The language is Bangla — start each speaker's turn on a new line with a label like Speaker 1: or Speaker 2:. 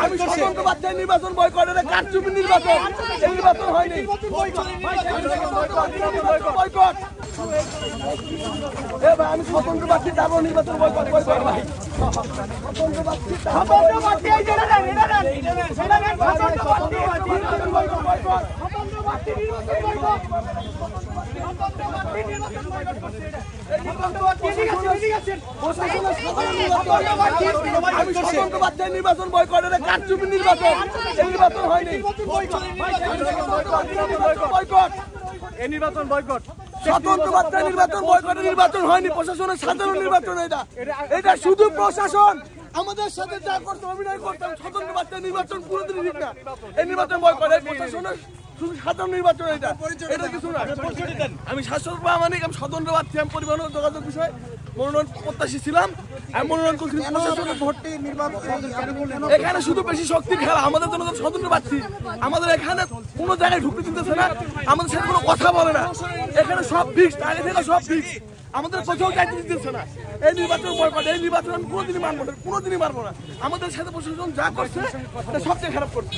Speaker 1: আমি স্বতন্ত্র বাচ্চায় নির্বাচন বয়কটের কারচুপি নির্বাচন, এই নির্বাচন হয়নি। বয়কট এ ভাই, আমি স্বতন্ত্র বাচ্চা যাবো নির্বাচন বয়কট ভাই। স্বতন্ত্র বাচ্চায় নির্বাচন বয়কটের কারচুপি নির্বাচন, এই নির্বাচন হয়নি। বয়কট এই নির্বাচন বয়কট, স্বতন্ত্র বাচ্চায় নির্বাচন বয়কটের নির্বাচন হয়নি। প্রশাসনের সাধারণ নির্বাচন এটা শুধু প্রশাসন আমাদের সাথে যা করতে অভিনয় করতাম। স্বতন্ত্র বাচ্চায় নির্বাচন পুরোদিনই ঠিক না, এই নির্বাচন বয়কট প্রশাসনের শুধু সাধারণ নির্বাচন। এটা কিছু না। আমি শাসক প্রামাণিক, আমি স্বতন্ত্র বাচ্চা, আমি পরিবহন ও যোগাযোগ বিষয়ে মনোনয়ন প্রত্যাশী ছিলাম। আমি মনোনয়ন করছি। এখানে শুধু বেশি শক্তির খেলা। আমাদের জন্য স্বতন্ত্র পাচ্ছি, আমাদের এখানে কোনো জায়গায় ঢুকতে দিতেছে না, আমাদের সাথে কোনো কথা বলে না। এখানে সব ফিক্সড, আগে থেকে সব ফিক্সড, আমাদের কোথাও যাইতে দিতেছে না। এই নির্বাচন বয়কট, এই নির্বাচন আমি কোনোদিনই মানবো না, কোনোদিনই মানবো না। আমাদের সাথে প্রশাসন যা করছে সবচেয়ে খারাপ করছে।